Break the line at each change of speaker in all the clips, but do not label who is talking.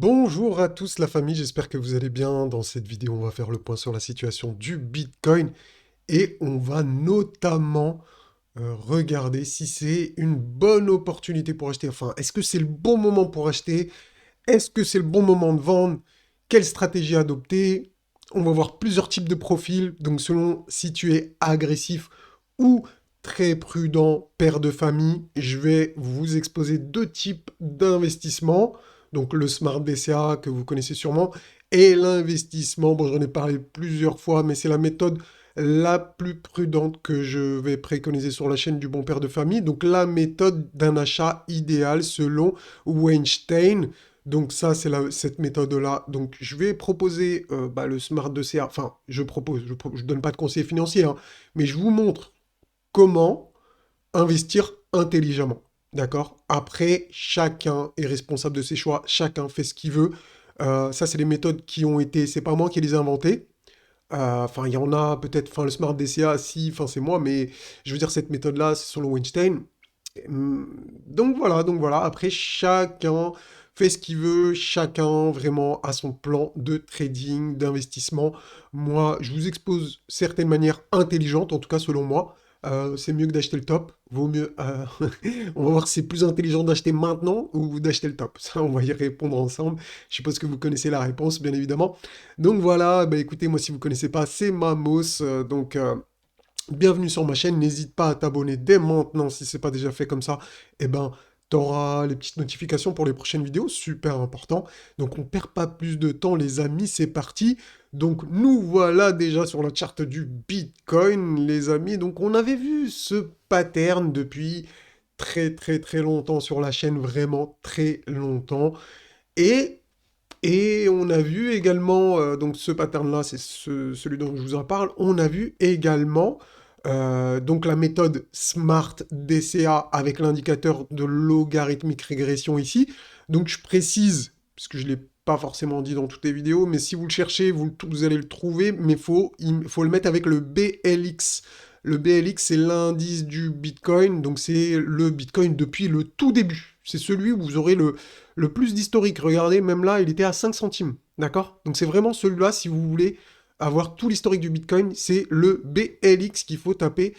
Bonjour à tous la famille, j'espère que vous allez bien. Dans cette vidéo, on va faire le point sur la situation du Bitcoin et on va notamment regarder si c'est une bonne opportunité pour acheter. Enfin, est-ce que c'est le bon moment pour acheter? Est-ce que c'est le bon moment de vendre? Quelle stratégie adopter? On va voir plusieurs types de profils, donc selon si tu es agressif ou très prudent, père de famille, je vais vous exposer deux types d'investissements. Donc le Smart DCA que vous connaissez sûrement et l'investissement, bon j'en ai parlé plusieurs fois, mais c'est la méthode la plus prudente que je vais préconiser sur la chaîne du bon père de famille. Donc la méthode d'un achat idéal selon Weinstein. Donc ça, c'est cette méthode-là. Donc je vais proposer le Smart DCA. Enfin, je donne pas de conseils financiers, hein, mais je vous montre comment investir intelligemment. D'accord? Après, chacun est responsable de ses choix, chacun fait ce qu'il veut. Ça, c'est les méthodes qui ont été, c'est pas moi qui les ai inventées. Enfin, il y en a peut-être, enfin, le Smart DCA, si, enfin, c'est moi, mais je veux dire, cette méthode-là, c'est selon Weinstein. Donc voilà. Après, chacun fait ce qu'il veut, chacun vraiment a son plan de trading, d'investissement. Moi, je vous expose certaines manières intelligentes, en tout cas selon moi. C'est mieux que d'acheter le top. Vaut mieux. On va voir si c'est plus intelligent d'acheter maintenant ou d'acheter le top. Ça, on va y répondre ensemble. Je suppose que vous connaissez la réponse, bien évidemment. Donc voilà, bah écoutez, moi si vous connaissez pas, c'est Mamos. Bienvenue sur ma chaîne, n'hésite pas à t'abonner dès maintenant si c'est pas déjà fait comme ça. Eh ben, t'auras les petites notifications pour les prochaines vidéos, super important. Donc on perd pas plus de temps les amis, c'est parti. Donc nous voilà déjà sur la charte du Bitcoin les amis. Donc on avait vu ce pattern depuis très longtemps sur la chaîne, vraiment très longtemps. Et on a vu également, donc ce pattern-là, c'est celui dont je vous en parle, on a vu également donc la méthode Smart DCA avec l'indicateur de logarithmique régression ici. Donc je précise, parce que je ne l'ai pas forcément dit dans toutes les vidéos, mais si vous le cherchez, vous allez le trouver, mais il faut le mettre avec le BLX. Le BLX, c'est l'indice du Bitcoin, donc c'est le Bitcoin depuis le tout début. C'est celui où vous aurez le plus d'historique. Regardez, même là, il était à 5 centimes. D'accord? Donc c'est vraiment celui-là, si vous voulez avoir tout l'historique du Bitcoin, c'est le BLX qu'il faut taper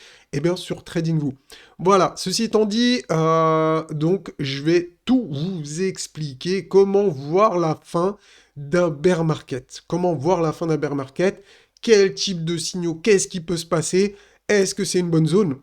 sur TradingView. Voilà, ceci étant dit, donc je vais tout vous expliquer comment voir la fin d'un bear market. Comment voir la fin d'un bear market, quel type de signaux, qu'est-ce qui peut se passer, est-ce que c'est une bonne zone?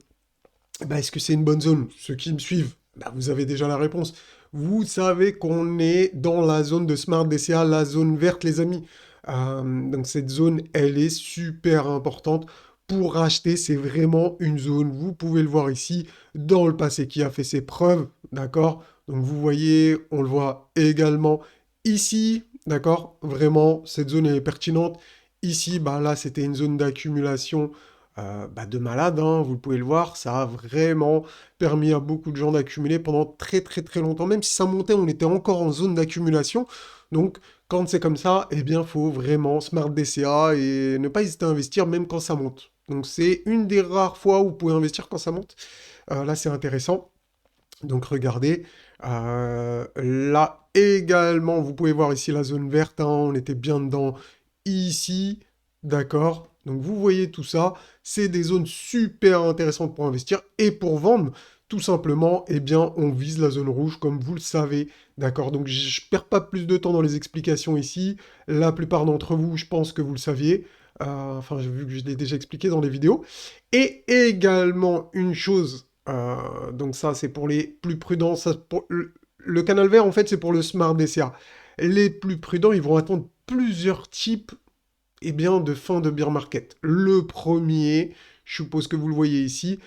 Est-ce que c'est une bonne zone? Ceux qui me suivent, vous avez déjà la réponse. Vous savez qu'on est dans la zone de Smart DCA, la zone verte, les amis. Donc cette zone, elle est super importante pour acheter. C'est vraiment une zone, vous pouvez le voir ici, dans le passé, qui a fait ses preuves, d'accord? Donc vous voyez, on le voit également ici, d'accord? Vraiment, cette zone elle est pertinente. Ici, là, c'était une zone d'accumulation de malade, hein, vous pouvez le voir, ça a vraiment permis à beaucoup de gens d'accumuler pendant très longtemps. Même si ça montait, on était encore en zone d'accumulation. Donc, quand c'est comme ça, eh bien, faut vraiment smart DCA et ne pas hésiter à investir même quand ça monte. Donc, c'est une des rares fois où vous pouvez investir quand ça monte. Là, c'est intéressant. Donc, regardez. Là également, vous pouvez voir ici la zone verte, hein, on était bien dedans ici, d'accord? Donc vous voyez tout ça, c'est des zones super intéressantes pour investir et pour vendre, tout simplement, eh bien, on vise la zone rouge comme vous le savez, d'accord? Donc je perds pas plus de temps dans les explications ici, la plupart d'entre vous, je pense que vous le saviez, enfin, j'ai vu que je l'ai déjà expliqué dans les vidéos. Et également, une chose, donc ça, c'est pour les plus prudents, ça, le canal vert, en fait, c'est pour le Smart DCA. Les plus prudents, ils vont attendre plusieurs types de fin de bear market. Le premier, je suppose que vous le voyez ici,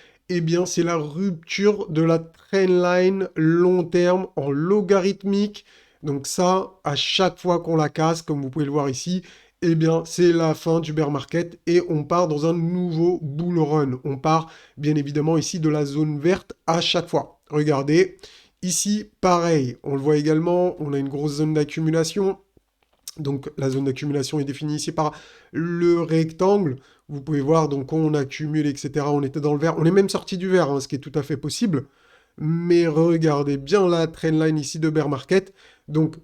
c'est la rupture de la trendline long terme en logarithmique. Donc ça, à chaque fois qu'on la casse, comme vous pouvez le voir ici, c'est la fin du bear market et on part dans un nouveau bull run. On part, bien évidemment, ici de la zone verte à chaque fois. Regardez, ici, pareil, on le voit également, on a une grosse zone d'accumulation. Donc la zone d'accumulation est définie ici par le rectangle. Vous pouvez voir, donc on accumule, etc. On était dans le vert. On est même sorti du vert, hein, ce qui est tout à fait possible. Mais regardez bien la trendline ici de bear market. Donc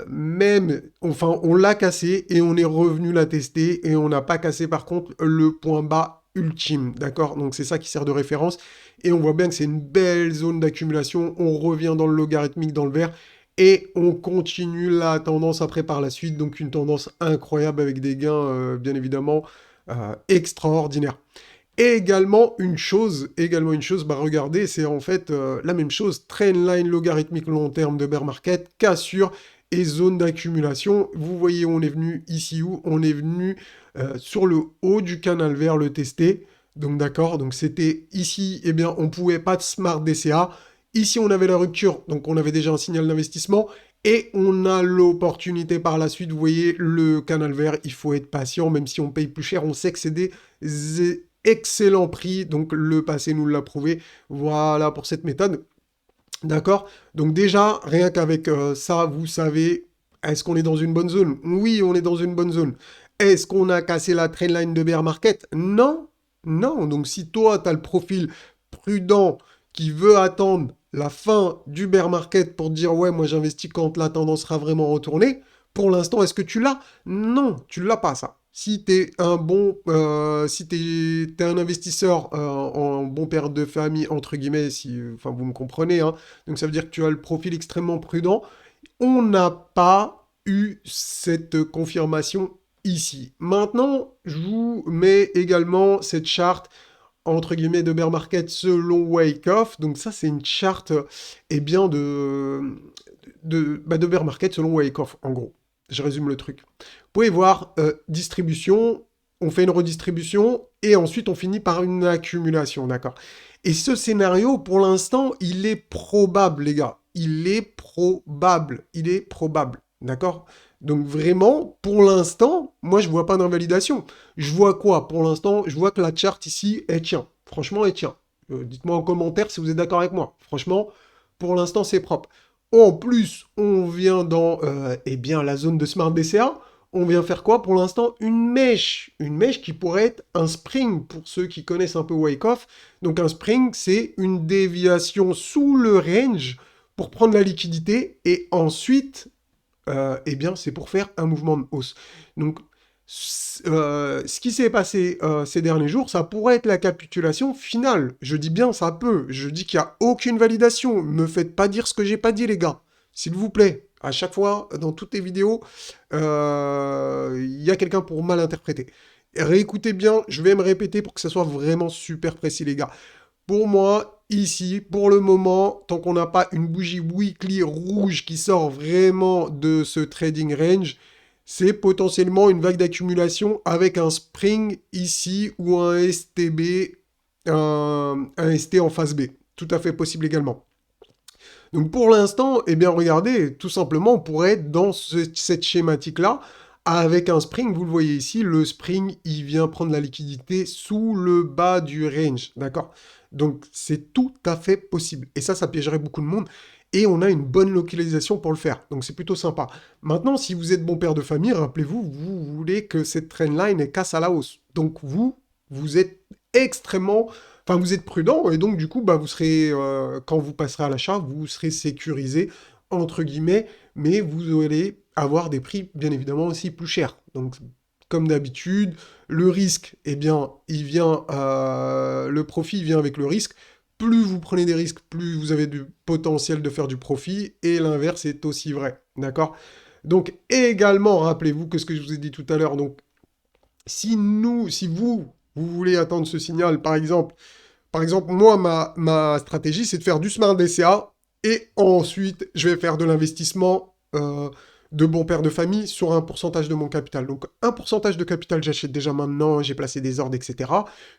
Même, enfin, on l'a cassé et on est revenu la tester et on n'a pas cassé par contre le point bas ultime, d'accord? Donc c'est ça qui sert de référence et on voit bien que c'est une belle zone d'accumulation. On revient dans le logarithmique dans le vert et on continue la tendance après par la suite. Donc une tendance incroyable avec des gains bien évidemment extraordinaires. Et également une chose, bah regardez, c'est en fait la même chose, trendline logarithmique long terme de bear market, cassure et zone d'accumulation. Vous voyez, on est venu ici où on est venu sur le haut du canal vert le tester. Donc d'accord, donc c'était ici, eh bien on pouvait pas de smart DCA. Ici on avait la rupture, donc on avait déjà un signal d'investissement. Et on a l'opportunité par la suite, vous voyez, le canal vert, il faut être patient, même si on paye plus cher, on sait que c'est des excellent prix, donc le passé nous l'a prouvé. Voilà pour cette méthode. D'accord? Donc déjà, rien qu'avec ça, vous savez, est-ce qu'on est dans une bonne zone? Oui, on est dans une bonne zone. Est-ce qu'on a cassé la trendline de bear market? Non, non. Donc si toi, tu as le profil prudent qui veut attendre la fin du bear market pour dire ouais, moi j'investis quand la tendance sera vraiment retournée, pour l'instant, est-ce que tu l'as? Non, tu l'as pas ça. Si tu es un bon, si t'es un investisseur en bon père de famille, entre guillemets, si, enfin vous me comprenez, hein, donc ça veut dire que tu as le profil extrêmement prudent. On n'a pas eu cette confirmation ici. Maintenant, je vous mets également cette charte entre guillemets de bear market selon Wyckoff. Donc ça, c'est une charte eh bien de bear market selon Wyckoff, en gros. Je résume le truc. Vous pouvez voir distribution, on fait une redistribution et ensuite on finit par une accumulation, d'accord? Et ce scénario, pour l'instant, il est probable, les gars. Il est probable. Il est probable. D'accord? Donc vraiment, pour l'instant, moi, je vois pas d'invalidation. Je vois quoi? Pour l'instant, je vois que la charte ici, elle tient. Franchement, elle tient. Dites-moi en commentaire si vous êtes d'accord avec moi. Franchement, pour l'instant, c'est propre. En plus, on vient dans eh bien, la zone de Smart DCA. On vient faire quoi pour l'instant? Une mèche. Une mèche qui pourrait être un spring pour ceux qui connaissent un peu Wyckoff. Donc un spring, c'est une déviation sous le range pour prendre la liquidité et ensuite, eh bien, c'est pour faire un mouvement de hausse. Donc, ce qui s'est passé ces derniers jours, ça pourrait être la capitulation finale. Je dis bien ça peut. Je dis qu'il n'y a aucune validation. Ne me faites pas dire ce que j'ai pas dit, les gars. S'il vous plaît. À chaque fois, dans toutes les vidéos, il y a quelqu'un pour mal interpréter. Réécoutez bien, je vais me répéter pour que ça soit vraiment super précis, les gars. Pour moi, ici, pour le moment, tant qu'on n'a pas une bougie weekly rouge qui sort vraiment de ce trading range, c'est potentiellement une vague d'accumulation avec un spring ici ou un STB, un ST en phase B. Tout à fait possible également. Donc pour l'instant, eh bien regardez, tout simplement, on pourrait être dans cette schématique-là avec un spring. Vous le voyez ici, le spring, il vient prendre la liquidité sous le bas du range, d'accord? Donc c'est tout à fait possible. Et ça piégerait beaucoup de monde. Et on a une bonne localisation pour le faire. Donc c'est plutôt sympa. Maintenant, si vous êtes bon père de famille, rappelez-vous, vous voulez que cette trendline elle casse à la hausse. Donc vous êtes extrêmement... Enfin, vous êtes prudent et donc du coup, bah, vous serez, quand vous passerez à l'achat, vous serez sécurisé, entre guillemets, mais vous allez avoir des prix, bien évidemment, aussi plus chers. Donc, comme d'habitude, le risque, eh bien, il vient, le profit vient avec le risque. Plus vous prenez des risques, plus vous avez du potentiel de faire du profit, et l'inverse est aussi vrai, d'accord? Donc, également, rappelez-vous que ce que je vous ai dit tout à l'heure, donc, si vous voulez attendre ce signal, par exemple, moi, ma stratégie, c'est de faire du Smart DCA et ensuite, je vais faire de l'investissement de bon père de famille sur un pourcentage de mon capital. Donc, un pourcentage de capital, j'achète déjà maintenant, j'ai placé des ordres, etc.,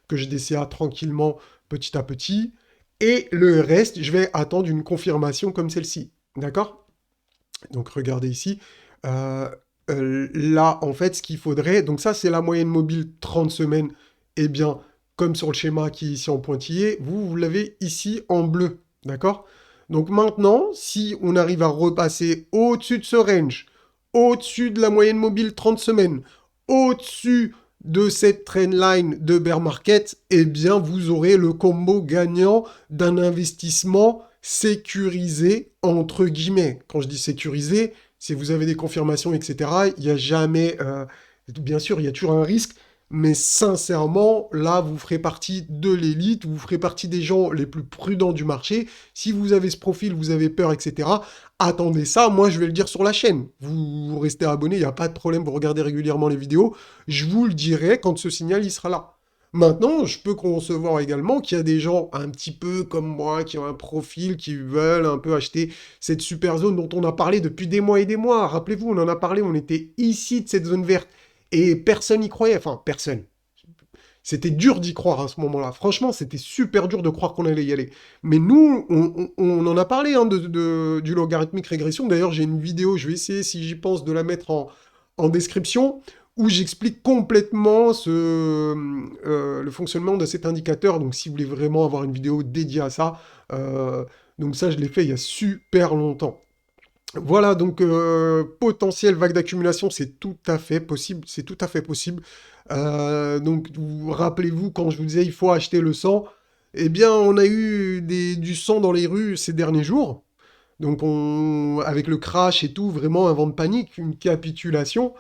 que je DCA tranquillement, petit à petit. Et le reste, je vais attendre une confirmation comme celle-ci. D'accord? Donc, regardez ici. Euh, Là, en fait, ce qu'il faudrait, donc ça, c'est la moyenne mobile 30 semaines. Eh bien, comme sur le schéma qui est ici en pointillé, vous l'avez ici en bleu. D'accord? Donc maintenant, si on arrive à repasser au-dessus de ce range, au-dessus de la moyenne mobile 30 semaines, au-dessus de cette trendline de bear market, eh bien, vous aurez le combo gagnant d'un investissement sécurisé, entre guillemets. Quand je dis sécurisé, si vous avez des confirmations, etc., il n'y a jamais... bien sûr, il y a toujours un risque, mais sincèrement, là, vous ferez partie de l'élite, vous ferez partie des gens les plus prudents du marché. Si vous avez ce profil, vous avez peur, etc., attendez ça, moi je vais le dire sur la chaîne. Vous restez abonné, il n'y a pas de problème, vous regardez régulièrement les vidéos. Je vous le dirai quand ce signal il sera là. Maintenant, je peux concevoir également qu'il y a des gens un petit peu comme moi, qui ont un profil, qui veulent un peu acheter cette super zone dont on a parlé depuis des mois et des mois. Rappelez-vous, on en a parlé, on était ici de cette zone verte. Et personne n'y croyait, enfin personne. C'était dur d'y croire à ce moment-là. Franchement, c'était super dur de croire qu'on allait y aller. Mais nous, on en a parlé hein, du logarithmique régression. D'ailleurs, j'ai une vidéo, je vais essayer, si j'y pense, de la mettre en description, où j'explique complètement le fonctionnement de cet indicateur. Donc, si vous voulez vraiment avoir une vidéo dédiée à ça, donc ça, je l'ai fait il y a super longtemps. Voilà, donc potentiel vague d'accumulation, c'est tout à fait possible, c'est tout à fait possible. Donc rappelez-vous quand je vous disais il faut acheter le sang, eh bien on a eu du sang dans les rues ces derniers jours. Donc avec le crash et tout, vraiment un vent de panique, une capitulation.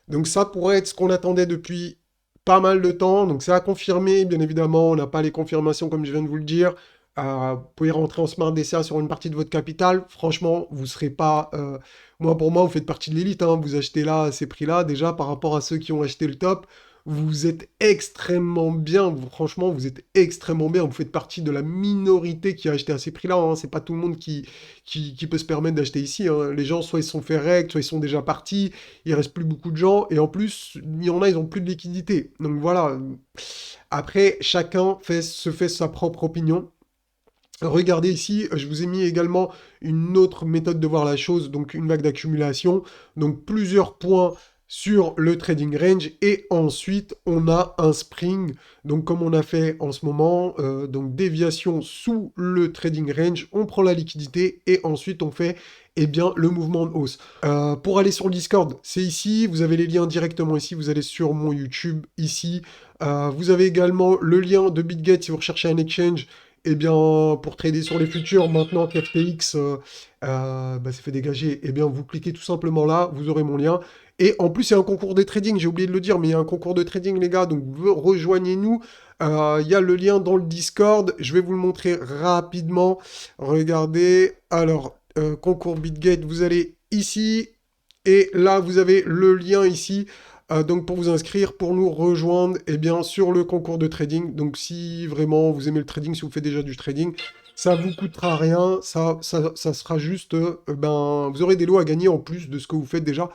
Donc ça pourrait être ce qu'on attendait depuis pas mal de temps. Donc c'est à confirmer, bien évidemment. On n'a pas les confirmations comme je viens de vous le dire. Vous pouvez rentrer en Smart DCA sur une partie de votre capital. Franchement, vous serez pas... Moi, pour moi, vous faites partie de l'élite. Hein. Vous achetez là à ces prix-là. Déjà, par rapport à ceux qui ont acheté le top, vous êtes extrêmement bien. Franchement, vous êtes extrêmement bien. Vous faites partie de la minorité qui a acheté à ces prix-là. Hein. C'est pas tout le monde qui peut se permettre d'acheter ici. Hein. Les gens, soit ils se sont fait rec, soit ils sont déjà partis. Il reste plus beaucoup de gens. Et en plus, il y en a, ils ont plus de liquidité. Donc voilà. Après, chacun se fait sa propre opinion. Regardez ici, je vous ai mis également une autre méthode de voir la chose, donc une vague d'accumulation, donc plusieurs points sur le trading range, et ensuite on a un spring, donc comme on a fait en ce moment, donc déviation sous le trading range, on prend la liquidité, et ensuite on fait eh bien, le mouvement de hausse. Pour aller sur le Discord, c'est ici, vous avez les liens directement ici, vous allez sur mon YouTube ici, vous avez également le lien de BitGet si vous recherchez un exchange, eh bien, pour trader sur les futurs, maintenant qu'FTX s'est fait dégager, eh bien, vous cliquez tout simplement là, vous aurez mon lien. Et en plus, il y a un concours de trading, j'ai oublié de le dire, mais il y a un concours de trading, les gars, donc rejoignez-nous. Il y a le lien dans le Discord, je vais vous le montrer rapidement. Regardez, alors, concours BitGate, vous allez ici, et là, vous avez le lien ici. Donc pour vous inscrire, pour nous rejoindre, eh bien, sur le concours de trading. Donc si vraiment vous aimez le trading, si vous faites déjà du trading, ça vous coûtera rien, ça sera juste, vous aurez des lots à gagner en plus de ce que vous faites déjà.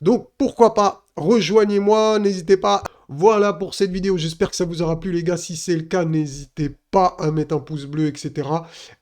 Donc pourquoi pas, rejoignez-moi, n'hésitez pas. Voilà pour cette vidéo, j'espère que ça vous aura plu les gars. Si c'est le cas, n'hésitez pas à mettre un pouce bleu, etc.